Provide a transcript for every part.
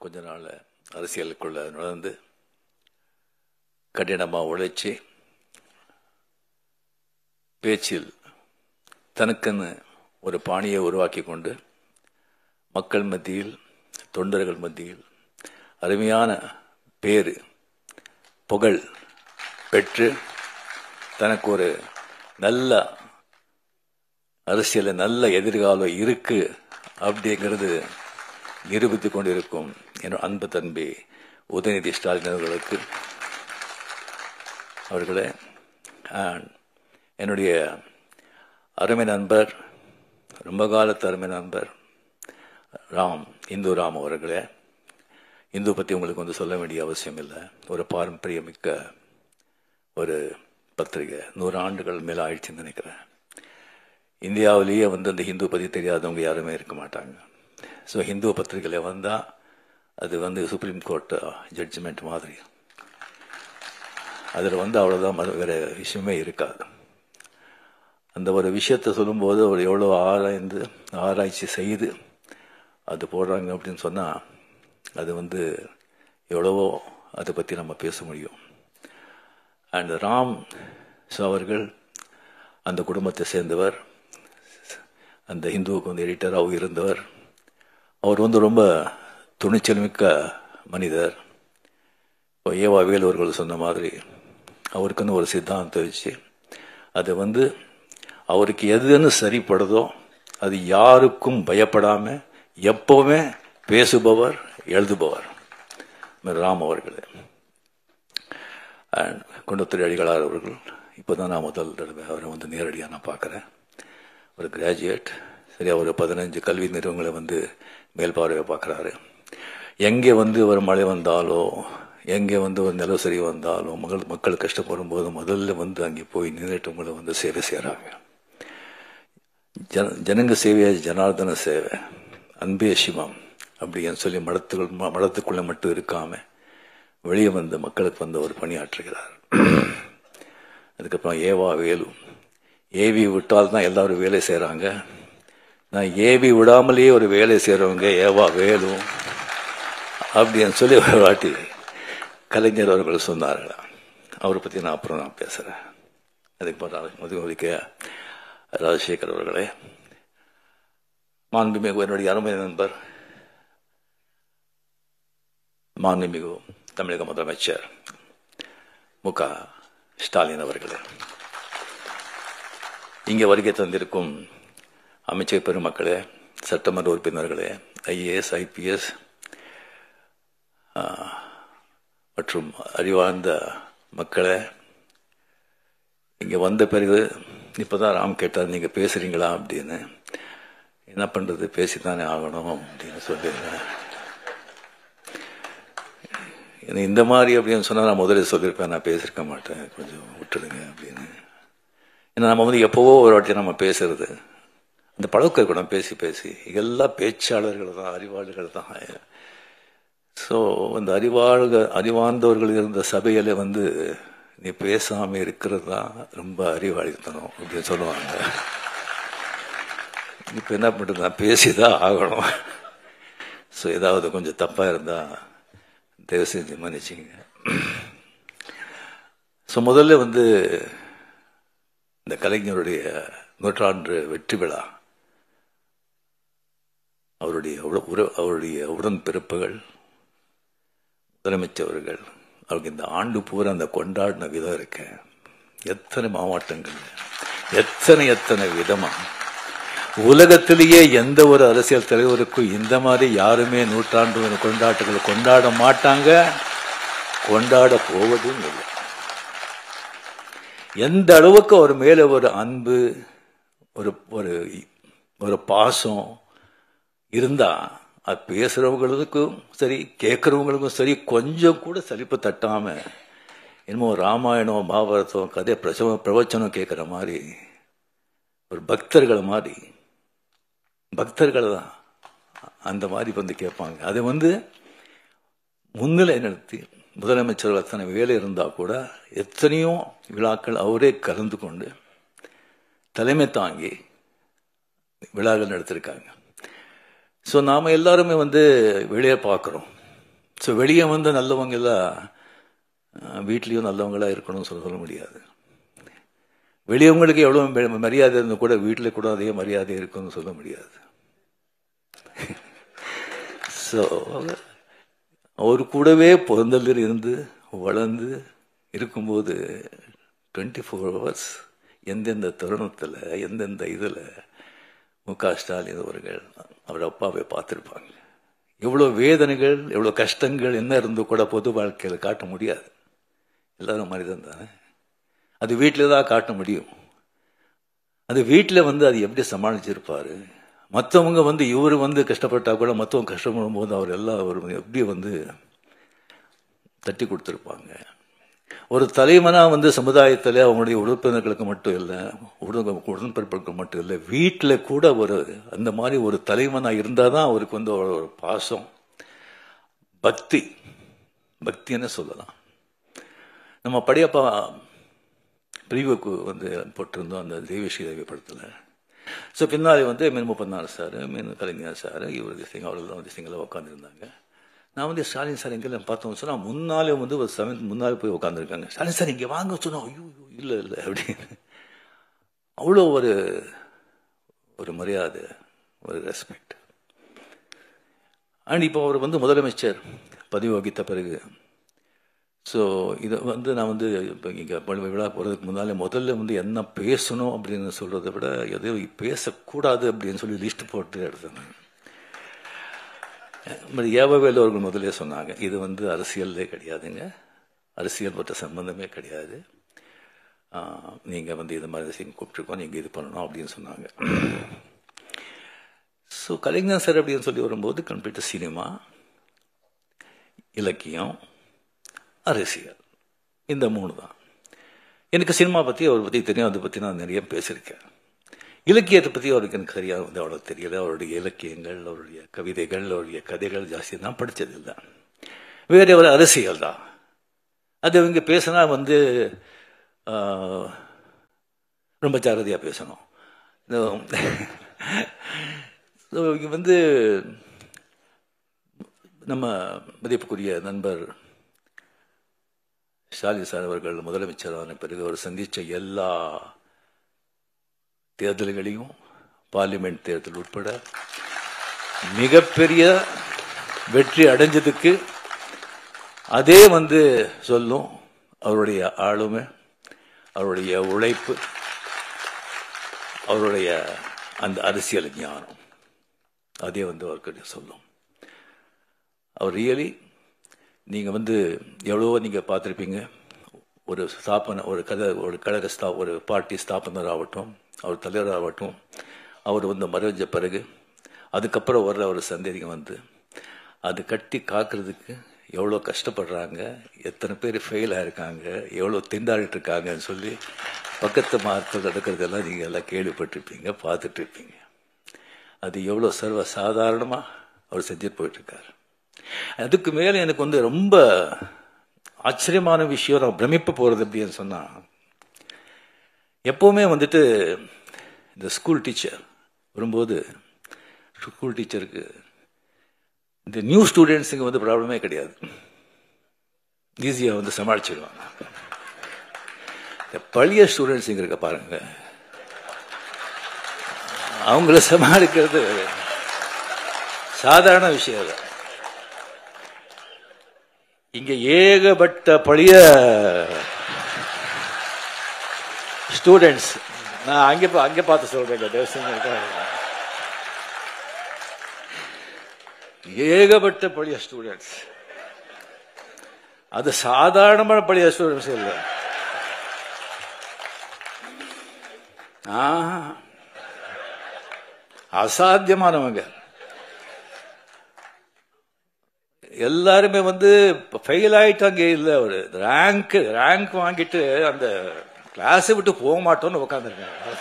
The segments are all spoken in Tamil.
கொஞ்ச நாள் அரசியலுக்குள்ள நுழைந்து கடினமாக உழைச்சி பேச்சில் தனக்குன்னு ஒரு பாணியை உருவாக்கி கொண்டு மக்கள் மத்தியில் தொண்டர்கள் மத்தியில் அருமையான பேரு புகழ் பெற்று தனக்கு ஒரு நல்ல அரசியல் நல்ல எதிர்காலம் இருக்கு அப்படிங்கிறது நிரூபித்துக் கொண்டிருக்கும் என் அன்பு தம்பி உதயநிதி ஸ்டாலின் அவர்களே என்னுடைய அருமை நண்பர் ரொம்ப காலத்து அருமை நண்பர் இந்து ராம் அவர்களே, இந்து பற்றி உங்களுக்கு சொல்ல வேண்டிய அவசியம் இல்லை. ஒரு பாரம்பரியமிக்க ஒரு பத்திரிகை, 100 ஆண்டுகள் மேலே ஆயிடுச்சுன்னு நினைக்கிறேன். இந்தியாவிலேயே அந்த ஹிந்து பற்றி தெரியாதவங்க யாருமே இருக்க மாட்டாங்க. ஸோ ஹிந்து பத்திரிகையில் வந்தால் அது சுப்ரீம் கோர்ட் ஜட்ஜ்மெண்ட் மாதிரி. அதில் அவ்வளோதான், வேறு விஷயமே இருக்காது. அந்த ஒரு விஷயத்தை சொல்லும்போது அவர் எவ்வளோ ஆராய்ச்சி செய்து அது போடுறாங்க அப்படின்னு சொன்னால் அது எவ்வளவோ அதை பற்றி நம்ம பேச முடியும். அண்ட் ராம் அவர்கள் அந்த குடும்பத்தை சேர்ந்தவர், அந்த ஹிந்துவுக்கு எடிட்டராகவும் இருந்தவர். அவர் ரொம்ப துணிச்சல் மிக்க மனிதர். இப்போ ஏவா வேலு அவர்கள் சொன்ன மாதிரி அவருக்குன்னு ஒரு சித்தாந்தம் வச்சு அது அவருக்கு எதுன்னு சரிப்படுதோ அது யாருக்கும் பயப்படாமல் எப்போவுமே பேசுபவர், எழுதுபவர் ராம் அவர்கள். அண்ட் குண்டத்துறை அடிகளார் அவர்கள் இப்போ தான் நான் முதல் தடவை அவரை நேரடியாக நான் பார்க்குறேன். ஒரு கிராஜுவேட், சரியா ஒரு 15 கல்வி நிறுவனங்களை மேல்பார்வையை பார்க்குறாரு. எங்கே ஒரு மழை வந்தாலோ, எங்கே ஒரு நிலசரி வந்தாலோ, மக்கள் கஷ்டப்படும் போது முதல்ல அங்கே போய் நின்றுட்டு உங்களை சேவை செய்கிறாங்க. ஜனங்க சேவையா ஜனார்தன சேவை, அன்பே சிவம் அப்படின்னு சொல்லி மடத்துக்குள்ளே மட்டும் இருக்காம வெளியே மக்களுக்கு ஒரு பணியாற்றுகிறார். அதுக்கப்புறம் ஏவா வேலு, ஏவி விட்டால் தான் எல்லாரும் வேலை செய்கிறாங்க. நான் ஏவி விடாமலேயே ஒரு வேலை செய்கிறவங்க ஏவா வேலு அப்படின்னு சொல்லி ஒரு வாட்டி கலைஞர் அவர்கள் சொன்னார்களா. அவரை பற்றி நான் அப்புறம் பேசுகிறேன். அதுக்கப்புறம் முதுகொலிக்க ராஜசேகர் அவர்களே, மாண்புமிகு என்னுடைய அருமை நண்பர் மாண்புமிகு தமிழக முதலமைச்சர் மு.க. ஸ்டாலின் அவர்களே, இங்கே வருகை தந்திருக்கும் அமைச்சர் பெருமக்களே, சட்டமன்ற உறுப்பினர்களே, ஐஏஎஸ் ஐபிஎஸ் மற்றும் அறிவார்ந்த மக்களே, இங்கே வந்த பிறகு இப்போதான் ராம் கேட்டார் நீங்கள் பேசுகிறீங்களா அப்படின்னு. என்ன பண்ணுறது, பேசித்தானே ஆகணும் அப்படின்னு சொல்லிடுறேன். இந்த மாதிரி அப்படின்னு சொன்னால் நான் முதல்ல சொல்லியிருப்பேன், நான் பேசியிருக்க மாட்டேன், கொஞ்சம் விட்டுடுங்க அப்படின்னு. ஏன்னா நம்ம எப்போவோ ஒரு வாட்டி நம்ம பேசுறது, அந்த பழக்கம் இருக்கணும். பேசி பேசி எல்லா பேச்சாளர்கள் தான், அறிவாளர்கள் தான். ஸோ அந்த அறிவார்ந்தவர்கள் இருந்த சபையில் நீ பேசாமல் இருக்கிறது தான் ரொம்ப அறிவாளித்தனம் அப்படின்னு சொல்லுவாங்க. இப்போ என்ன பண்ணுறது, நான் பேசிதான் ஆகணும். ஸோ ஏதாவது கொஞ்சம் தப்பாக இருந்தால் தயவு செஞ்சு மன்னிச்சிங்க. ஸோ முதல்ல இந்த கலைஞருடைய 100ஆண்டு வெற்றி விழா, அவருடைய உடன்பிறப்புகள், முதலமைச்சர்கள் அவருக்கு இந்த ஆண்டு பூரா அந்த கொண்டாடின விதம் இருக்க, எத்தனை மாவட்டங்கள், எத்தனை விதமா. உலகத்திலேயே எந்த ஒரு அரசியல் தலைவருக்கும் இந்த மாதிரி யாருமே 100ஆண்டு கொண்டாட்டங்களை கொண்டாட மாட்டாங்க, கொண்டாட போவதும் இல்லை. எந்த அளவுக்கு அவர் மேல ஒரு அன்பு, ஒரு பாசம் இருந்தா அது பேசுறவங்களுக்கும் சரி கேட்கறவங்களுக்கும் சரி கொஞ்சம் கூட சலிப்பு தட்டாம என்னமோ ராமாயணம் மகாபாரதம் கதை பிரவச்சனம் கேட்குற மாதிரி ஒரு பக்தர்கள் தான் அந்த மாதிரி கேட்பாங்க. அதை முன்னிலை நடத்தி முதலமைச்சர்கள் அத்தனை வேலை இருந்தால் கூட எத்தனையோ விழாக்கள் அவரே கலந்து கொண்டு தலைமை தாங்கி விழாக்கள் நடத்திருக்காங்க. ஸோ நாம் எல்லாருமே வெளியே பார்க்குறோம், ஸோ வெளியே வந்து நல்லவங்க எல்லாம் வீட்லேயும் நல்லவங்களா இருக்கணும்னு சொல்ல முடியாது. வெளியவங்களுக்கு எவ்வளோ மரியாதை இருந்தால் கூட வீட்டில் கூட அதே மரியாதை இருக்குன்னு சொல்ல முடியாது. ஸோ அவர் கூடவே பிறந்ததில் இருந்து வளர்ந்து இருக்கும்போது 24 hours எந்தெந்த தருணத்தில் எந்தெந்த இதில் மு.க. ஸ்டாலின் அவர்கள் அவர் அப்பாவை பார்த்துருப்பாங்க. எவ்வளோ வேதனைகள் எவ்வளோ கஷ்டங்கள் என்ன இருந்தோ கூட பொது வாழ்க்கையில் காட்ட முடியாது. எல்லாரும் மனிதன் தானே. அது வீட்டில் தான் காட்ட முடியும். அது வீட்டில் வந்து அது எப்படி சமாளிச்சிருப்பாரு. மற்றவங்க வந்து இவர் வந்து கஷ்டப்பட்டா கூட மற்றவங்க கஷ்டப்படும் போது அவர் எல்லாம் அவர் எப்படி வந்து தட்டி கொடுத்துருப்பாங்க. ஒரு தலைவனா வந்து சமுதாயத்தில் அவங்களுடைய உறுப்பினர்களுக்கு மட்டும் இல்லை, உடன்பிறப்புகளுக்கு மட்டும் இல்லை, வீட்டில் கூட ஒரு அந்த மாதிரி ஒரு தலைவனா இருந்தால் தான் அவருக்கு வந்து ஒரு பாசம் பக்தின்னு சொல்லலாம். நம்ம படையப்பா பிரிவுக்கு வந்து போட்டிருந்தோம் அந்த தெய்வஸ்ரீ தேவி படத்தில். ஸோ பின்னாடி வந்து மீன் முப்பநாள் சார், மீன் கலைஞர் சார், இவர் திசிங்க அவர்கள் வந்து திசிங்கில் உட்காந்துருந்தாங்க. நான் வந்து ஸ்டாலின் சார் எங்கே பார்த்தோம் சொன்னால் முன்னாலே வந்து ஒரு சமயத்து முன்னாலே போய் உட்காந்துருக்காங்க. ஸ்டாலின் சார் இங்கே வாங்க சொன்னோம். ஐயோ இல்லை அப்படின்னு அவ்வளோ ஒரு மரியாதை, ஒரு ரெஸ்பெக்ட். அண்ட் இப்போ அவர் வந்து முதலமைச்சர் பதவி வகித்த பிறகு ஸோ இதை வந்து நான் வந்து இப்போ இங்கே விழா போகிறதுக்கு முன்னாலே முதல்ல வந்து என்ன பேசணும் அப்படின்னு சொல்கிறத விட எதையும் பேசக்கூடாது அப்படின்னு சொல்லி லிஸ்ட் போட்டு எடுத்தேன். ஏவவேலு அவர்கள் முதலே சொன்னாங்க, இது வந்து அரசியலே கிடையாதுங்க, அரசியல் பற்ற சம்பந்தமே கிடையாது, நீங்கள் வந்து இது மாதிரி கூப்பிட்டுருக்கோம், நீங்கள் இது பண்ணணும் அப்படின்னு சொன்னாங்க. ஸோ கலைஞர் சார் அப்படின்னு சொல்லி வரும்போது கம்ப்ளீட்டாக சினிமா, இலக்கியம், அரசியல், இந்த 3 தான். எனக்கு சினிமா பற்றி அவரை பற்றி தெரியும், அதை பற்றி நான் நிறைய பேசியிருக்கேன். இலக்கியத்தை பற்றி அவருக்கு எனக்கு சரியாக வந்து அவ்வளோ தெரியல. அவருடைய இலக்கியங்கள், அவருடைய கவிதைகள், அவருடைய கதைகள் ஜாஸ்தி நான் படித்ததில்லை. வேற ஒரு அரசியல் தான். அது இவங்க பேசினா வந்து ரொம்ப ஜாகிரதையாக பேசணும். இங்கே வந்து நம்ம மதிப்புக்குரிய நண்பர் ஸ்டாலின் சார் அவர்கள் முதலமைச்சரான பிறகு அவர் சந்தித்த எல்லா தேர்தல்களையும், பார்லிமெண்ட் தேர்தல் உட்பட மிகப்பெரிய வெற்றி அடைஞ்சதுக்கு அதே வந்து சொல்லும் அவருடைய ஆளுமை, அவருடைய உழைப்பு, அவருடைய அந்த அரசியல் ஞானம், அதே வந்து அவர்கிட்ட சொல்லும். அவர் ரியலி நீங்கள் வந்து எவ்வளவோ நீங்கள் பார்த்துருப்பீங்க. ஒரு கழக ஒரு பார்ட்டி ஸ்தாபனர் ஆகட்டும், அவர் தலைவர் ஆகட்டும், அவர் வந்து மறைஞ்ச பிறகு அதுக்கப்புறம் வர்ற ஒரு சந்தேகம் வந்து அது கட்டி காக்கிறதுக்கு எவ்வளோ கஷ்டப்படுறாங்க, எத்தனை பேர் ஃபெயில் ஆகிருக்காங்க, எவ்வளோ திண்டாடிட்டு இருக்காங்கன்னு சொல்லி பக்கத்து மார்க்கள் நடக்கிறதெல்லாம் நீங்கள் எல்லாம் கேள்விப்பட்டிருப்பீங்க, பார்த்துட்ருப்பீங்க. அது எவ்வளோ சர்வ சாதாரணமாக அவர் செஞ்சுட்டு போயிட்டுருக்கார். அதுக்கு மேலே எனக்கு வந்து ரொம்ப ஆச்சரியமான விஷயம், நான் பிரமிப்பு போகிறது அப்படின்னு சொன்னால், எப்போவுமே வந்துட்டு இந்த ஸ்கூல் டீச்சர் வரும்போது ஸ்கூல் டீச்சருக்கு இந்த நியூ ஸ்டூடெண்ட்ஸுங்க வந்து ப்ராப்ளமே கிடையாது, ஈஸியாக வந்து சமாளிச்சிடுவாங்க. இந்த பழைய ஸ்டூடெண்ட்ஸுங்க இருக்க பாருங்க, அவங்கள சமாளிக்கிறது சாதாரண விஷயம் இல்லை. இங்க ஏகப்பட்ட பழைய ஸ்டூடெண்ட்ஸ், நான் அங்கே பார்த்து சொல்றேன், ஏகப்பட்ட பழைய ஸ்டூடெண்ட்ஸ். அது சாதாரணமான பழைய ஸ்டூடெண்ட்ஸ் இல்லை, அசாத்தியமானவங்க. எல்லாருமே வந்து ஃபெயில் ஆயிட்டாங்க. இல்லை, ஒரு ரேங்க் வாங்கிட்டு அந்த கிளாஸை விட்டு போக மாட்டோம்னு உட்காந்துருக்காங்க.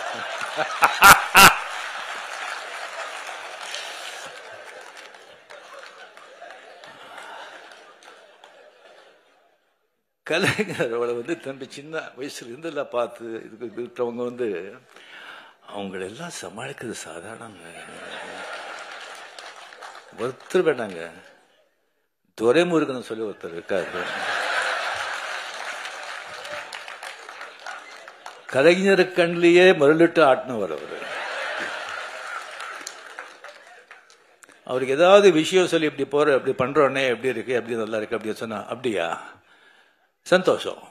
கலைஞர் அவளை வந்து தம்பி சின்ன வயசுல இருந்தெல்லாம் பார்த்து இதுக்கு இருக்கிறவங்க வந்து அவங்களெல்லாம் சமாளிக்கிறது சாதாரணங்க, ஒருத்தர் வேண்டாங்க. துரைமுருகன் சொல்லி ஒருத்தர் இருக்காரு, கலைஞர் கண்ணிலேயே மருளிட்டு ஆட்டினவர் அவரு. அவருக்கு ஏதாவது விஷயம் சொல்லி இப்படி போற இப்படி பண்றோன்னே எப்படி இருக்கு எப்படி நல்லா இருக்கு அப்படின்னு சொன்னா அப்படியா சந்தோஷம்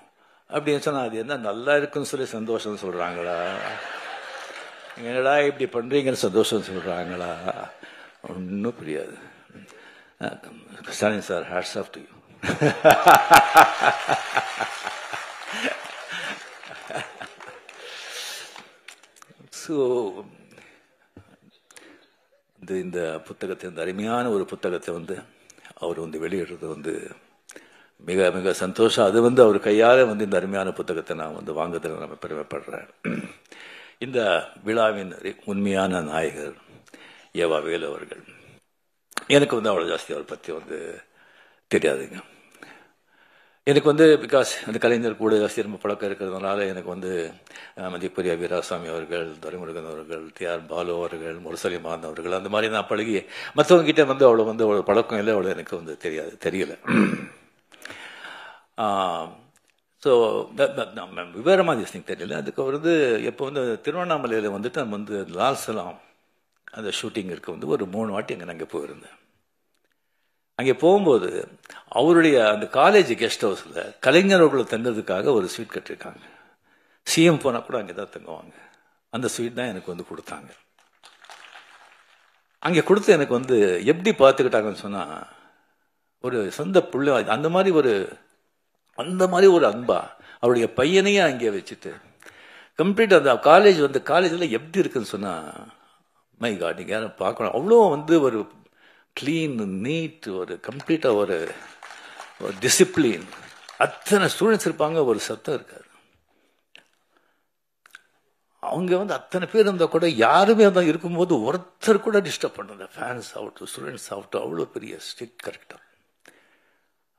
அப்படின்னு சொன்னா அது என்ன நல்லா இருக்குன்னு சொல்லி சந்தோஷம் சொல்றாங்களா, என்னடா இப்படி பண்றீங்கன்னு சந்தோஷம் சொல்றாங்களா, ஒன்றும் புரியாது. Stalin sir, hats off to you. So இந்த புத்தகத்தை, இந்த அருமையான ஒரு புத்தகத்தை அவர் வெளியிடுறது மிக மிக சந்தோஷம். அது அவர் கையால் இந்த அருமையான புத்தகத்தை நான் வாங்குறதுல நம்ம பெருமைப்படுறேன். இந்த விழாவின் உண்மையான நாயகர் ஏவா வேலு அவர்கள். எனக்கு அவ்வளோ ஜாஸ்தி அவரை பற்றி தெரியாதுங்க. எனக்கு பிகாஸ் அந்த கலைஞர் கூட ஜாஸ்தி ரொம்ப பழக்கம் இருக்கிறதுனால எனக்கு மதிப்புரிய வீராசாமி அவர்கள், துரைமுருகன் அவர்கள், டிஆர் பாலு அவர்கள், முரசலிமான் அவர்கள், அந்த மாதிரி நான் பழகி மற்றவங்க கிட்ட அவ்வளோ அவ்வளோ பழக்கம் இல்லை, அவ்வளோ எனக்கு தெரியல. ஸோ விவரமாக திஸ்னிங் தெரியல. அதுக்கு எப்போ திருவண்ணாமலையில் நம்ம லால் சலாம் அந்த ஷூட்டிங் இருக்க ஒரு 3 வாட்டி அங்கே நாங்கள் போயிருந்தேன். அங்கே போகும்போது அவருடைய அந்த காலேஜ் கெஸ்ட் ஹவுஸில் கலைஞர்களை தங்குறதுக்காக ஒரு ஸ்வீட் கட்டிருக்காங்க. சிஎம் போனால் கூட அங்கே தான் தங்குவாங்க. அந்த ஸ்வீட் தான் எனக்கு கொடுத்தாங்க. அங்கே கொடுத்து எனக்கு எப்படி பார்த்துக்கிட்டாங்கன்னு சொன்னால், ஒரு சொந்த புள்ள அந்த மாதிரி ஒரு அன்பா அவருடைய பையனையே அங்கே வச்சுட்டு கம்ப்ளீட் அந்த காலேஜ் காலேஜில் எப்படி இருக்குன்னு சொன்னால், மை காட், நீங்கள் யாரும் பார்க்கணும். அவ்வளோ ஒரு கிளீன், நீட், ஒரு கம்ப்ளீட்டாக ஒரு டிசிப்ளின். அத்தனை ஸ்டூடெண்ட்ஸ் இருப்பாங்க, ஒரு சத்தம் இருக்காது. அவங்க அத்தனை பேர் இருந்தால் கூட யாருமே தான் இருக்கும்போது ஒருத்தர் கூட டிஸ்டர்ப் பண்ணல. ஃபேன்ஸ் ஆகட்டும், ஸ்டூடெண்ட்ஸ் ஆகட்டும், அவ்வளோ பெரிய ஸ்ட்ரிக்ட் கரெக்டாக.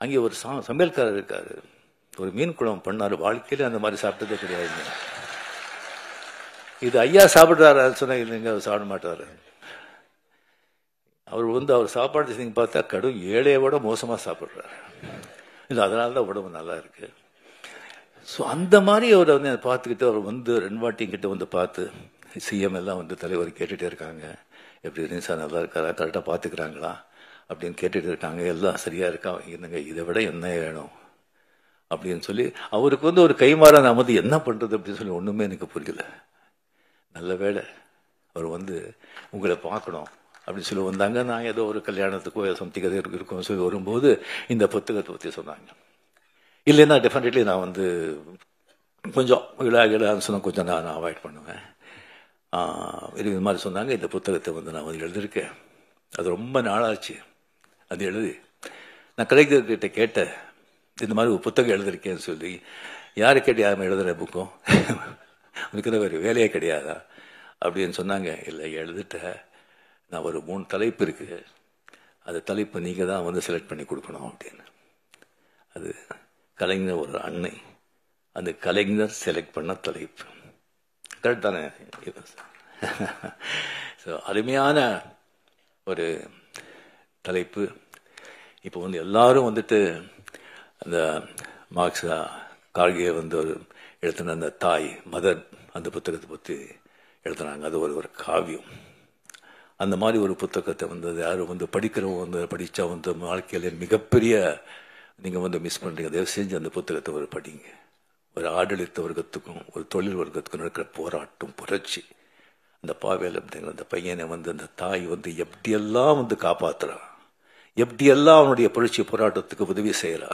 அங்கே ஒரு சமையல்காரர் இருக்காரு, ஒரு மீன் குழம்பு பண்ணார். வாழ்க்கையில அந்த மாதிரி சாப்பிட்டதே கிடையாது. இது ஐயா சாப்பிட்றாரு சொன்னா இல்லைங்க, அவர் சாப்பிட மாட்டாரு. அவர் அவர் சாப்பாடு நீங்கள் பார்த்தா கடும் ஏழையை விட மோசமாக சாப்பிட்றாரு. இல்லை, அதனால தான் உடம்பு நல்லா இருக்கு. ஸோ அந்த மாதிரி அவர் பார்த்துக்கிட்டு அவர் 2 வாட்டி கிட்ட பார்த்து சிஎம் எல்லாம் தலைவர் கேட்டுகிட்டே இருக்காங்க, எப்படி சார் நல்லா இருக்காரா, கரெக்டாக பார்த்துக்கிறாங்களா அப்படின்னு கேட்டுட்டு இருக்காங்க. எல்லாம் சரியா இருக்கா, என்னங்க இதை விட என்ன வேணும் அப்படின்னு சொல்லி அவருக்கு ஒரு கைமாறா நான் என்ன பண்றது அப்படின்னு சொல்லி ஒன்றுமே எனக்கு புரியல. நல்ல வேளை அவர் உங்களை பார்க்கணும் அப்படின்னு சொல்லி வந்தாங்க. நான் ஏதோ ஒரு கல்யாணத்துக்கோ சம்திங் கதை இருக்கும் சொல்லி வரும்போது இந்த புத்தகத்தை பற்றி சொன்னாங்க. இல்லைன்னா டெஃபினெட்லி நான் கொஞ்சம் விழான்னு சொன்னால் கொஞ்சம் நான் அவாய்ட் பண்ணுவேன். இது மாதிரி சொன்னாங்க. இந்த புத்தகத்தை நான் எழுதியிருக்கேன். அது ரொம்ப நாளாச்சு அது எழுதி. நான் கலைஞர்கிட்ட கேட்டேன், இந்த மாதிரி ஒரு புத்தகம் எழுதியிருக்கேன்னு சொல்லி. யாரு கேட்டு யாரும் எழுதுகிற புக்கும் உனக்கு தான் வேறு வேலையே கிடையாதா அப்படின்னு சொன்னாங்க. இல்லை, எழுதிட்ட, நான் ஒரு 3 தலைப்பு இருக்கு, அந்த தலைப்பு நீங்கள் தான் செலக்ட் பண்ணி கொடுக்கணும் அப்படின்னு. அது கலைஞர் ஒரு அன்னை, அந்த கலைஞர் செலக்ட் பண்ண தலைப்பு கரெக்ட் தானே? ஸோ அருமையான ஒரு தலைப்பு. இப்போ எல்லாரும் அந்த மார்க்ஸா கார்கே ஒரு எழுத்தின அந்த தாய் மதர் அந்த புத்தகத்தை பற்றி எழுதுனாங்க. அது ஒரு காவியம். அந்த மாதிரி ஒரு புத்தகத்தை யாரும் படிக்கிறவங்க படித்தா வாழ்க்கையில மிகப்பெரிய நீங்கள் மிஸ் பண்ணுறீங்க. தயவு செஞ்சு அந்த புத்தகத்தை படிங்க. ஒரு ஆடளித்த வர்க்கத்துக்கும் ஒரு தொழில் வர்க்கத்துக்கும் நடக்கிற போராட்டம், புரட்சி. அந்த பாவேல் அப்படிங்கிற அந்த பையனை அந்த தாய் எப்படியெல்லாம் காப்பாற்றுறா, எப்படியெல்லாம் அவனுடைய புரட்சி போராட்டத்துக்கு உதவி செய்கிறா,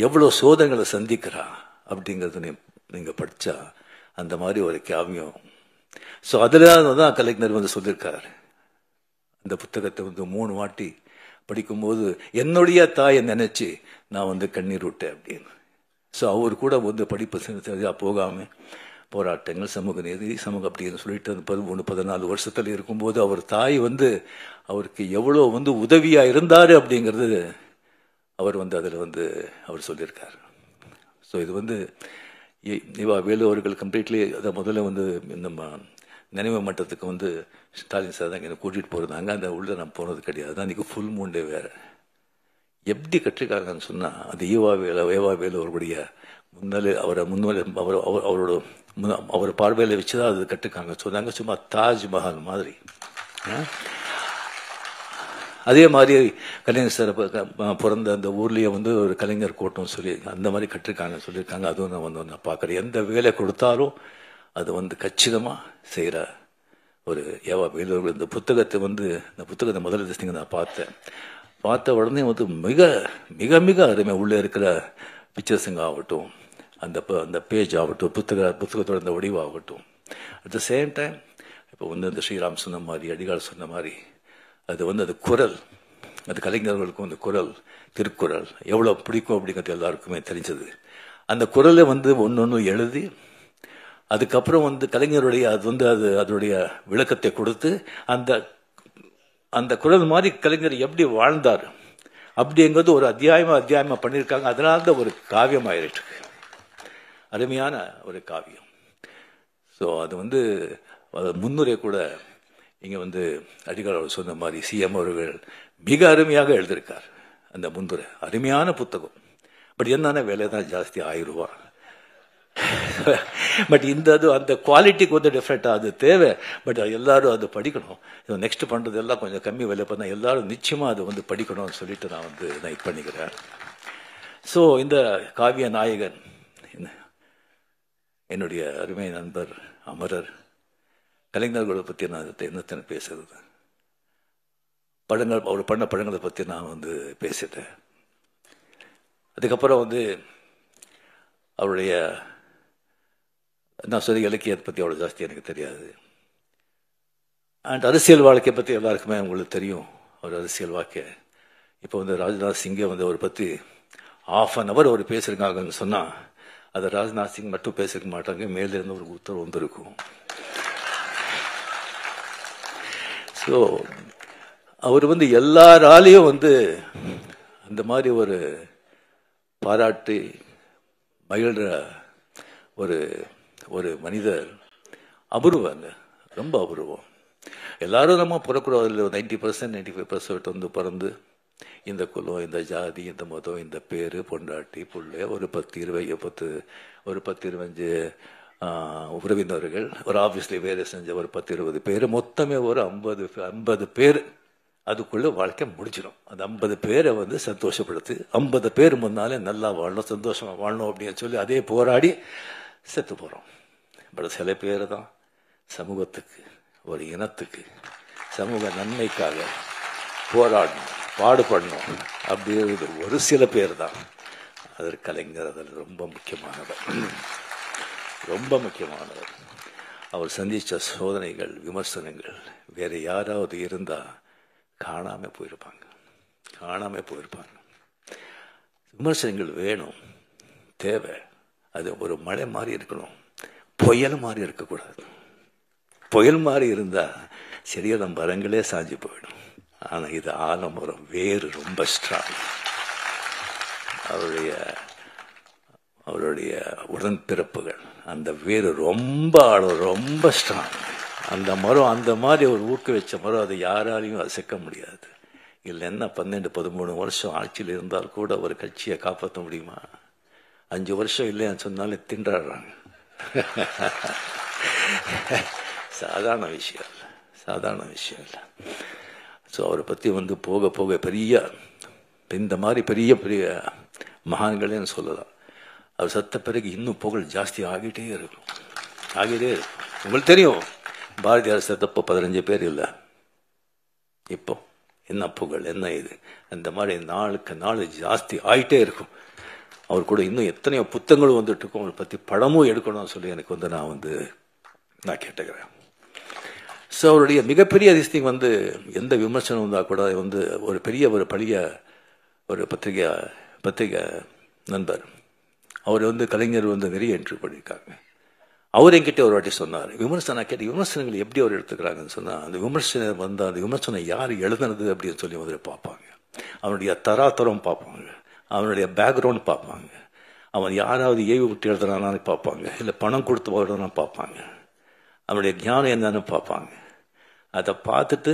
எவ்வளோ சோதனைகளை சந்திக்கிறா அப்படிங்கிறது நீங்கள் படித்தா அந்த மாதிரி ஒரு காவியம். ஸோ அதில் தான் கலைஞர் சொல்லியிருக்காரு. அந்த புத்தகத்தை 3 வாட்டி படிக்கும்போது என்னுடைய தாயை நினைச்சு நான் கண்ணீர் விட்டேன் அப்படின்னு. ஸோ அவர் கூட படிப்பு சரியாக போகாமல் போராட்டங்கள், சமூக நீதி, சமூகம் அப்படின்னு சொல்லிட்டு 13-14 வருஷத்துல இருக்கும்போது அவர் தாய் அவருக்கு எவ்வளோ உதவியாக இருந்தார் அப்படிங்கிறது அவர் அதில் அவர் சொல்லியிருக்காரு. ஸோ இது இவா வேலு அவர்கள் கம்ப்ளீட்லி அதை முதல்ல நம்ம நினைவு மட்டத்துக்கு ஸ்டாலின் சார் தான் இங்கே கூட்டிகிட்டு போயிருந்தாங்க. அந்த உள்ள நான் போனது கிடையாது. அன்றைக்கி ஃபுல் மூண்டே வேறு. எப்படி கற்றுக்காங்கன்னு சொன்னா, அது ஏவாவேலு அவருடைய அவரோட அவர் பார்வையில வச்சுதான் அது கற்றுக்காங்க சொன்னாங்க. சும்மா தாஜ்மஹால் மாதிரி. அதே மாதிரி கலைஞர் சார் பிறந்த அந்த ஊர்லயே ஒரு கலைஞர் கோட்டம் சொல்லி அந்த மாதிரி கற்றுக்காங்கன்னு சொல்லியிருக்காங்க. அதுவும் நான் பார்க்குறேன். எந்த வேலை கொடுத்தாலும் அது கச்சிதமா செய்யற ஒரு ஏவாவேலு. இந்த புத்தகத்தை இந்த புத்தகத்தை முதல்ல நான் பார்த்த உடனே மிக மிக மிக அருமை. உள்ளே இருக்கிற பிக்சர்ஸுங்க ஆகட்டும், அந்த பேஜ் ஆகட்டும், புத்தகத்தோட அந்த வடிவாகட்டும். அட் த சேம் டைம் இப்போ இந்த ஸ்ரீராம் சொன்ன மாதிரி, அடிகால் சொன்ன மாதிரி, அது குரல், அது கலைஞர்களுக்கும் அந்த குரல், திருக்குறள் எவ்வளோ பிடிக்கும் அப்படிங்கிறது எல்லாருக்குமே தெரிஞ்சது. அந்த குரலை ஒன்று எழுதி அதுக்கப்புறம் கலைஞருடைய அதனுடைய விளக்கத்தை கொடுத்து அந்த குரல் மாதிரி கலைஞர் எப்படி வாழ்ந்தார் அப்படிங்கிறது ஒரு அத்தியாயமா பண்ணியிருக்காங்க. அதனால தான் ஒரு காவியம் ஆயிருக்கு, அருமையான ஒரு காவியம். ஸோ அது முன்னுரை கூட இங்கே அடிகால் அவர் சொன்ன மாதிரி சிஎம் அவர்கள் மிக அருமையாக எழுதியிருக்கார். அந்த முன்னுரை அருமையான புத்தகம். பட் என்னன்னா விலை தான் ஜாஸ்தி, 1000 ரூபா. பட் அந்த குவாலிட்டிக்கு டிஃப்ரெண்டா அது தேவை. பட் எல்லாரும் அது படிக்கணும். நெக்ஸ்ட் பண்றது எல்லாம் கொஞ்சம் கம்மி விலை பண்ணா எல்லாரும் நிச்சயமா அது படிக்கணும்னு சொல்லிட்டு நான் இது பண்ணிக்கிறேன். ஸோ இந்த காவிய நாயகன் என்னுடைய அருமை நண்பர் அமரர். கலைஞர்களை பற்றி நான் என்னத்தனை பேசுறது, படங்கள் அவர் பண்ண படங்களை பற்றி நான் பேசிட்டேன். அதுக்கப்புறம் அவருடைய நான் சொல்லி இலக்கியத்தை பற்றி அவ்வளோ ஜாஸ்தி எனக்கு தெரியாது. அண்ட் அரசியல் வாழ்க்கையை பற்றி எல்லாருக்குமே உங்களுக்கு தெரியும். அவர் அரசியல் வாழ்க்கை இப்போ ராஜ்நாத் சிங்கை அவரை பற்றி 1/2 hour அவர் பேசியிருக்காங்கன்னு சொன்னால் அதை ராஜ்நாத் சிங் மட்டும் பேசிருக்க மாட்டாங்க, மேலிருந்து ஒரு உத்தரவு இருக்கும். ஸோ அவர் எல்லாராலையும் அந்த மாதிரி ஒரு பாராட்டி மகிழ்ற ஒரு மனிதர் அபூர்வங்க, ரொம்ப அபூர்வம். எல்லாரும் நம்ம பிறக்கூடாது 90% 95% பிறந்து இந்த குலம், இந்த ஜாதி, இந்த மதம், இந்த பேரு, பொண்டாட்டி, புள்ளை, ஒரு 10-25 உறவினர்கள், ஒரு ஆபீஸ்ல வேலை செஞ்ச ஒரு 10-20 பேர், மொத்தமே ஒரு 50 பேர். அதுக்குள்ள வாழ்க்கை முடிச்சிடும். அந்த 50 பேரை சந்தோஷப்படுத்து, 50 பேர் முன்னாலே நல்லா வாழணும், சந்தோஷமா வாழணும் அப்படின்னு சொல்லி அதே போராடி செத்து போறோம். பட் சில பேர் தான் சமூகத்துக்கு, ஒரு இனத்துக்கு, சமூக நன்மைக்காக போராடணும், பாடுபடணும் அப்படிங்கிறது ஒரு சில பேர் தான். அதற்கு கலைஞர் அதில் ரொம்ப முக்கியமானவர், ரொம்ப முக்கியமானவர். அவர் சந்தித்த சோதனைகள், விமர்சனங்கள் வேற யாராவது இருந்தா காணாம போயிருப்பாங்க. விமர்சனங்கள் வேணும், தேவை. அது ஒரு மழை மாதிரி இருக்கணும், புயல் மாதிரி இருக்கக்கூடாது. புயல் மாதிரி இருந்தா சரியான மரங்களே சாஞ்சி போயிடும். ஆனா இது ஆலமரம், வேறு ரொம்ப ஸ்ட்ராங். அவருடைய உடன்பிறப்புகள், அந்த வேறு ரொம்ப ஆழம், ரொம்ப ஸ்ட்ராங். அந்த மரம் அந்த மாதிரி ஒரு ஊக்குவிச்ச மரம், அதை யாராலையும் அசைக்க முடியாது. இல்லைன்னா 12-13 வருஷம் ஆட்சியில் இருந்தால் கூட ஒரு கட்சியை காப்பாற்ற முடியுமா? 5 வருஷம் இல்லைன்னு சொன்னாலே திண்டாடுறாங்க. சாதாரண விஷயம் இல்லை. ஸோ அவரை பற்றி போக போக பெரிய இந்த மாதிரி பெரிய பெரிய மகான்களேன்னு சொல்லலாம். அவர் சத்த பிறகு இன்னும் புகழ் ஜாஸ்தி ஆகிட்டே இருக்கும். உங்களுக்கு தெரியும், பாரதியார் செத்தப்போ 15 பேர் இல்லை. இப்போ என்ன புகழ், என்ன இது, அந்த மாதிரி நாளுக்கு நாள் ஜாஸ்தி ஆகிட்டே இருக்கும். அவர் கூட இன்னும் எத்தனையோ புத்தகங்களும் வந்துட்டு இருக்கும். அவரை பற்றி படமும் எடுக்கணும்னு சொல்லி எனக்கு நான் கேட்டுக்கிறேன். ஸோ அவருடைய மிகப்பெரிய அதிசயம் எந்த விமர்சனம் வந்தால் கூட ஒரு பெரிய ஒரு பழைய ஒரு பத்திரிகை நண்பர் அவர் கலைஞர் நிறைய இன்டர்வியூ பண்ணியிருக்காங்க. அவர் என்கிட்ட ஒரு வாட்டி சொன்னார், விமர்சனம் கேட்டு விமர்சனங்கள் எப்படி அவர் எடுத்துக்கிறாங்கன்னு சொன்னால், அந்த விமர்சனம் அந்த விமர்சனம் யார் எழுதுனது அப்படின்னு சொல்லி பார்ப்பாங்க. அவனுடைய தராதரம் பார்ப்பாங்க, அவனுடைய பேக்ரவுண்ட் பார்ப்பாங்க, அவன் யாராவது ஏவி விட்டு எழுதுறானான்னு பார்ப்பாங்க, இல்லை பணம் கொடுத்து எழுதுறான்னு பார்ப்பாங்க, அவனுடைய ஞானம் என்னன்னு பார்ப்பாங்க. அதை பார்த்துட்டு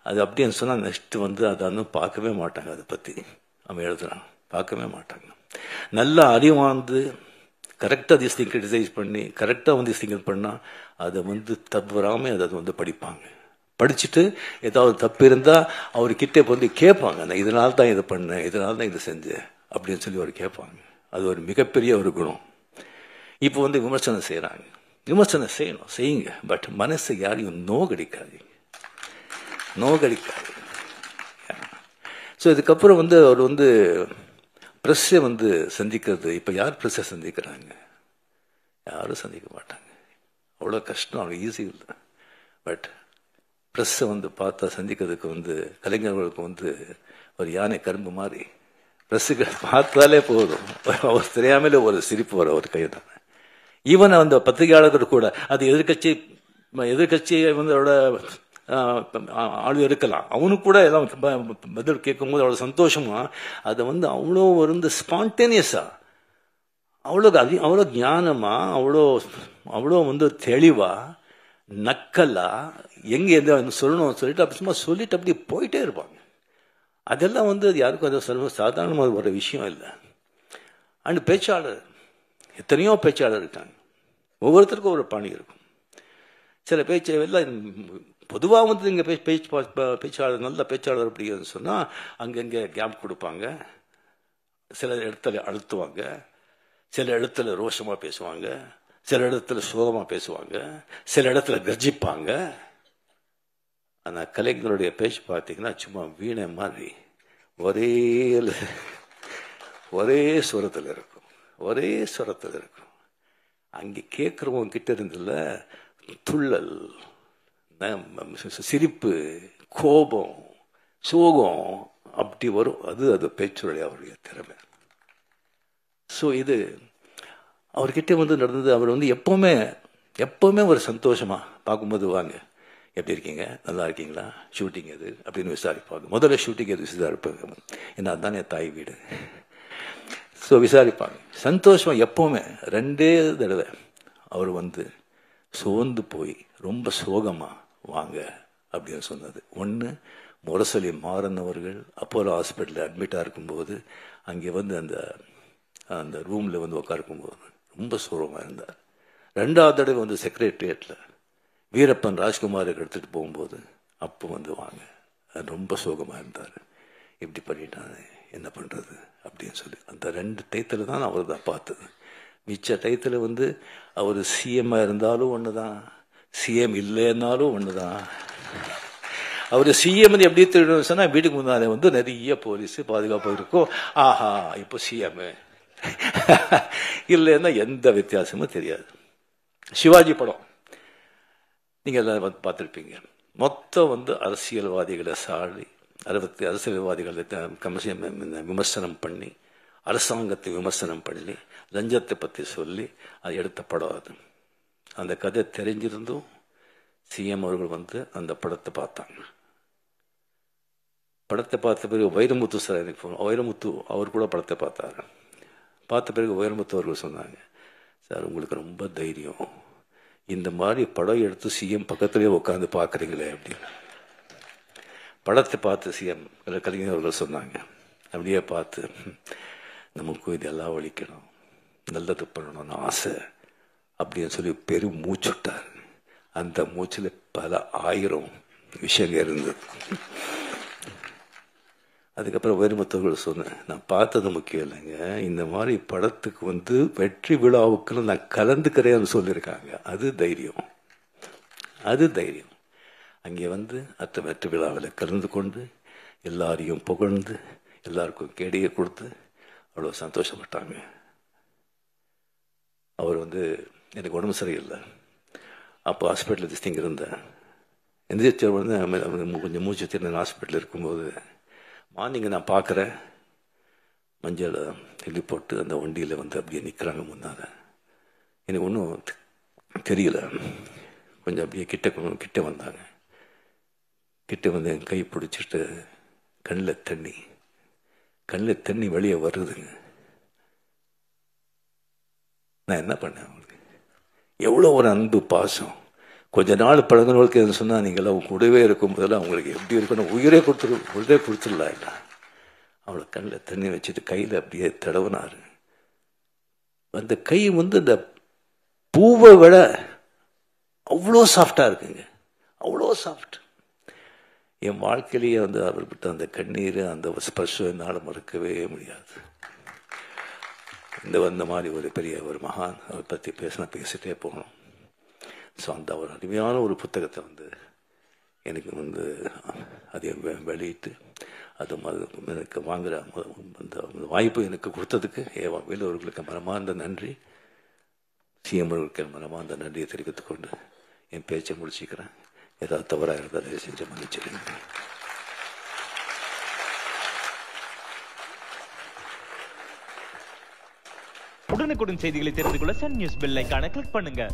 அது அப்படின்னு சொன்னால் நெக்ஸ்ட் அதை பார்க்கவே மாட்டாங்க. அதை பற்றி அவன் எழுதுறான், பார்க்கவே மாட்டாங்க. நல்லா அறிவாந்து கரெக்டாக திஸ் திங் கிரிட்டிசைஸ் பண்ணி கரெக்டாக வந்து திங்கிங் பண்ணால் அதை வந்து தவறாமல் அதை வந்து படிப்பாங்க. படிச்சுட்டு ஏதாவது தப்பு இருந்தால் அவர்கிட்ட வந்து கேட்பாங்க, நான் இதனால தான் இதை பண்ணேன், இதனால தான் இதை செஞ்சேன் அப்படின்னு சொல்லி அவர் கேட்பாங்க. அது ஒரு மிகப்பெரிய ஒரு குணம். இப்போ வந்து விமர்சனம் செய்கிறாங்க, விமர்சனம் செய்யணும், செய்யுங்க, பட் மனசை யாரையும் நோகடிக்காதீங்க. ஸோ இதுக்கப்புறம் வந்து அவர் வந்து ப்ரெஸ்ஸை வந்து சந்திக்கிறது, இப்போ யார் ப்ரெஸ்ஸை சந்திக்கிறாங்க? யாரும் சந்திக்க மாட்டாங்க. அவ்வளோ கஷ்டம், அவ்வளோ ஈஸி இல்லை. பட் ப்ரெஸ்ஸை வந்து பார்த்தா சந்திக்கிறதுக்கு வந்து கலைஞர்களுக்கு வந்து ஒரு யானை கரும்பு மாதிரி ப்ரெஸ்ஸுக்கு பார்த்தாலே போதும், அவர் தெரியாமலே ஒரு சிரிப்பு வர ஒரு கையில். ஈவன் அந்த பத்திரிகையாளர்கள் கூட அது எதிர்கட்சியை வந்து அவரோட ஆள் இருக்கலாம், அவனுக்கு கூட எல்லாம் பதில் கேட்கும்போது அவ்வளோ சந்தோஷமா அதை வந்து அவ்வளோ வந்து ஸ்பான்டேனியஸா, அவ்வளோ ஞானமா, அவ்வளோ வந்து தெளிவா, நக்கலா, எங்க எந்த சொல்லணும் சொல்லிட்டு அப்படி சும்மா சொல்லிட்டு அப்படி போயிட்டே இருப்பாங்க. அதெல்லாம் வந்து அது யாருக்கும் அது சாதாரணமாக ஒரு விஷயம் இல்லை. அண்ட் பேச்சாளர், எத்தனையோ பேச்சாளர் இருக்காங்க, ஒவ்வொருத்தருக்கும் ஒரு பாணி இருக்கும். சில பேச்சு எல்லாம் பொதுவாக வந்து இங்கே பேச்சாளர் நல்ல பேச்சாளர் அப்படின்னு சொன்னால் அங்கங்கே கேப் கொடுப்பாங்க, சில இடத்துல அழுத்துவாங்க, சில இடத்துல ரோஷமாக பேசுவாங்க, சில இடத்துல சோகமாக பேசுவாங்க, சில இடத்துல கர்ஜிப்பாங்க. ஆனால் கலைஞருடைய பேச்சு பார்த்தீங்கன்னா சும்மா வீணை மாதிரி ஒரே சுரத்தில் இருக்கும், ஒரே சுரத்தில் இருக்கும். அங்கே கேட்குறவங்க கிட்ட இருந்துல துள்ளல், சிரிப்பு, கோபம், சோகம் அப்படி வரும். அது பேச்சுடைய அவருடைய திறமை. ஸோ இது அவர்கிட்ட வந்து நடந்தது. அவர் வந்து எப்பவுமே ஒரு சந்தோஷமா பார்க்கும்போது, வாங்க எப்படி இருக்கீங்க, நல்லா இருக்கீங்களா, ஷூட்டிங் எது அப்படின்னு விசாரிப்பாங்க. முதல்ல ஷூட்டிங் எது விசாரிப்பாங்க, ஏன்னா அதுதான் என் தாய் வீடு. ஸோ விசாரிப்பாங்க சந்தோஷமா. எப்பவுமே 2 தடவை அவர் வந்து சோர்ந்து போய் ரொம்ப சோகமா வாங்க அப்படின்னு சொன்னது. ஒன்று, முரசொலி மாறன் அவர்கள் அப்போலோ ஹாஸ்பிட்டலில் அட்மிட்டாக இருக்கும்போது அங்கே வந்து அந்த ரூமில் வந்து உட்காருக்கும்போது ரொம்ப சோகமாக இருந்தார். 2வது தடவை வந்து செக்ரட்டரியேட்டில் வீரப்பன் ராஜ்குமாருக்கு எடுத்துகிட்டு போகும்போது அப்போ வந்து வாங்க, ரொம்ப சோகமாக இருந்தார். இப்படி பண்ணிட்டாங்க, என்ன பண்ணுறது அப்படின்னு சொல்லி அந்த 2 டயத்தில் தான் அவர் தான் பார்த்தது. மிச்ச டயத்தில் வந்து அவர் சிஎம்மாக இருந்தாலும் ஒன்று தான், சிஎம் இல்லைன்னாலும் ஒன்று தான். அவர் சிஎம் எப்படி தெரியும் சொன்னால் வீட்டுக்கு முன்னாலே வந்து நிறைய போலீஸு பாதுகாப்பு இருக்கும், ஆஹா இப்போ சிஎம் இல்லைன்னா எந்த வித்தியாசமும் தெரியாது. சிவாஜி படம் நீங்கள் எல்லாம் பார்த்துருப்பீங்க. மொத்தம் வந்து அரசியல்வாதிகளை சாடி 60 அரசியல்வாதிகளை விமர்சனம் பண்ணி, அரசாங்கத்தை விமர்சனம் பண்ணி, லஞ்சத்தை பற்றி சொல்லி அது எடுத்த படம். அது அந்த கதை தெரிஞ்சிருந்தும் சிஎம் அவர்கள் வந்து அந்த படத்தை பார்த்தாங்க. படத்தை பார்த்த பிறகு வைரமுத்து சார் எனக்கு வைரமுத்து அவர் கூட படத்தை பார்த்தாரு. பார்த்த பிறகு வைரமுத்து அவர்கள் சொன்னாங்க, சார் உங்களுக்கு ரொம்ப தைரியம், இந்த மாதிரி படம் எடுத்து சிஎம் பக்கத்துலேயே உட்காந்து பார்க்குறீங்களே அப்படின்னு. படத்தை பார்த்து சிஎம் கலைஞர் அவர்கள் சொன்னாங்க, அப்படியே பார்த்து நமக்கு இதெல்லாம் ஒழிக்கணும், நல்லது பண்ணணும்னு ஆசை அப்படின்னு சொல்லி பெரும் மூச்சுட்டார். அந்த மூச்சில் பல 1000 விஷயங்கள் இருந்தது. அதுக்கப்புறம் வைரமுத்தவர்கள் சொன்னேன், நான் பார்த்தது முக்கியம் இல்லைங்க, இந்த மாதிரி படத்துக்கு வந்து வெற்றி விழாவுக்கு நான் கலந்துக்கிறேன்னு சொல்லியிருக்காங்க, அது தைரியம். அங்கே வந்து வெற்றி விழாவில் கலந்து கொண்டு எல்லாரையும் புகழ்ந்து எல்லாருக்கும் கேடியை கொடுத்து அவ்வளோ சந்தோஷப்பட்டாங்க. அவர் வந்து எனக்கு உடம்பு சரியில்லை, அப்போ ஹாஸ்பிட்டலில் திஸ்திங்க இருந்தேன். எந்திரிச்ச வந்து கொஞ்சம் மூச்சு திறன் ஹாஸ்பிட்டலில் இருக்கும்போது மார்னிங் நான் பார்க்குறேன், மஞ்சள் எழுதி போட்டு அந்த வண்டியில் வந்து அப்படியே நிற்கிறாங்க முன்னால். எனக்கு ஒன்றும் தெரியல. கொஞ்சம் அப்படியே கிட்ட வந்தாங்க. கிட்ட வந்து என் கை பிடிச்சிட்டு கண்ணில் தண்ணி வெளியே வருதுங்க. நான் என்ன பண்ணேன், அவங்களுக்கு எவ்வளோ ஒரு அன்பு பாசம். கொஞ்ச நாள் பழகினவர்களுக்கு எது சொன்னால் நீங்களாம் கூடவே இருக்கும் போதெல்லாம் அவங்களுக்கு எப்படி இருக்கணும், உயிரே கொடுத்துடலாம் இல்லை. அவளை கண்ணில் தண்ணி வச்சுட்டு கையில் அப்படியே தடவுனாரு. அந்த கை வந்து அந்த பூவை விட அவ்வளோ சாஃப்டாக இருக்குங்க, அவ்வளோ சாஃப்ட். என் வாழ்க்கையிலேயே வந்து அவர் விட்டு அந்த கண்ணீர், அந்த ஸ்பர்ஷம் என்னால் மறக்கவே முடியாது. இந்த மாதிரி ஒரு பெரிய ஒரு மகான் அவரை பற்றி பேசிட்டே போகணும். ஸோ அந்த ஒரு அருமையான ஒரு புத்தகத்தை வந்து எனக்கு வந்து அதை வெளியிட்டு அது எனக்கு வாங்குகிற அந்த வாய்ப்பு எனக்கு கொடுத்ததுக்கு வேலு அவர்களுக்கு மனமார்ந்த நன்றி, சிஎம் அவர்களுக்கு மனமார்ந்த நன்றியை தெரிவித்துக் கொண்டு என் பேச்சை முடிச்சுக்கிறேன். ஏதாவது தவறாக இருந்தால் அதை செஞ்சு மன்னிச்சிடுங்க. உடனுக்குடன் செய்திகளை தெரிந்து கொள்ள சன் நியூஸ் பெல் ஐகானை கிளிக் பண்ணுங்க.